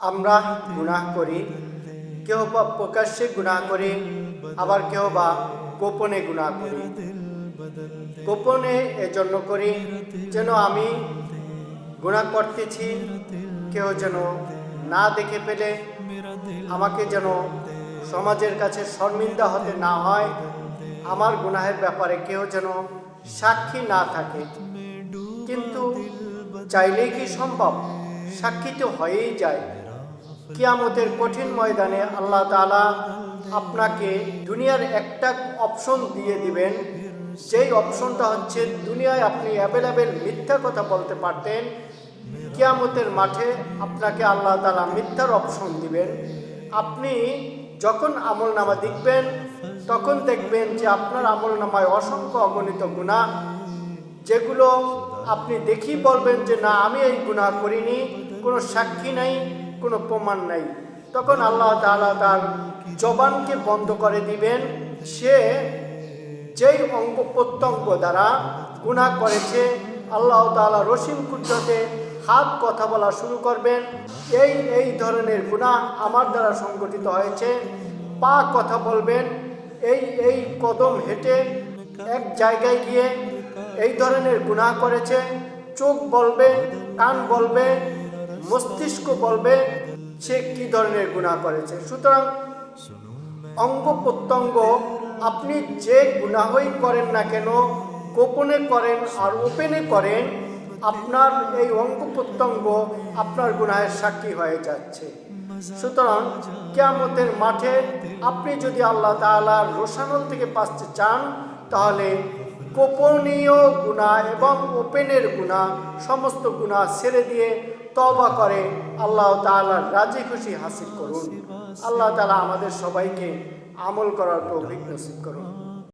আমরা গুনাহ করি, কেউ বা প্রকাশ্যে গুনাহ করি, আবার কেউ বা গোপনে গুনাহ করি। গোপনে এজন্য করি যেন আমি গুনাহ করতেছি কেউ যেন না দেখে ফেলে, আমাকে যেন সমাজের কাছে শর্মিন্দা হতে না হয়, আমার গুনাহের ব্যাপারে কেউ যেন সাক্ষী না থাকে। কিন্তু চাইলেই কি সম্ভব? সাক্ষী তো হয়েই যায়। কিয়ামতের কঠিন ময়দানে আল্লাহ তাআলা আপনাকে দুনিয়ার একটা অপশন দিয়ে দিবেন, যেই অপশনটা হচ্ছে দুনিয়ায় আপনি অ্যাভেলেবেল মিথ্যা কথা বলতে পারতেন, কিয়ামতের মাঠে আপনাকে আল্লাহ তাআলা মিথ্যার অপশন দিবেন। আপনি যখন আমলনামা দেখবেন তখন দেখবেন যে আপনার আমলনামায় অসংখ্য অগণিত গুনাহ, যেগুলো আপনি দেখি বলবেন যে না আমি এই গুনাহ করিনি, কোনো সাক্ষী নাই, কোনো প্রমাণ নাই। তখন আল্লাহ তাআলা তার জবানকে বন্ধ করে দিবেন। সে যেই অঙ্গ প্রত্যঙ্গ দ্বারা গুনাহ করেছে আল্লাহ তাআলা রসিম কুদরতে হাত কথা বলা শুরু করবেন, এই ধরনের গুনাহ আমার দ্বারা সংগঠিত হয়েছে। পা কথা বলবেন, এই কদম হেঁটে এক জায়গায় গিয়ে এই ধরনের গুনাহ করেছে। চোখ বলবে, কান বলবে, মস্তিষ্ক বলবে সে কি ধরনের গুনাহ করেছে। সুতরাং অঙ্গ প্রত্যঙ্গ আপনি যে গুনাহই করেন না কেন, গোপনে করেন আর ওপেনে করেন, আপনার এই অঙ্গ প্রত্যঙ্গ আপনার গুনাহের সাক্ষী হয়ে যাচ্ছে। সুতরাং কিয়ামতের মাঠে আপনি যদি আল্লাহ তাআলার রোষানল থেকে বাঁচতে চান, তাহলে গোপনীয় গুনাহ এবং ওপেনের গুনাহ সমস্ত গুনাহ ছেড়ে দিয়ে তওবা করে আল্লাহ তাআলার রাজি খুশি হাসিল করুন। আল্লাহ তাআলা আমাদের সবাইকে আমল করার তৌফিক নসিব করুন।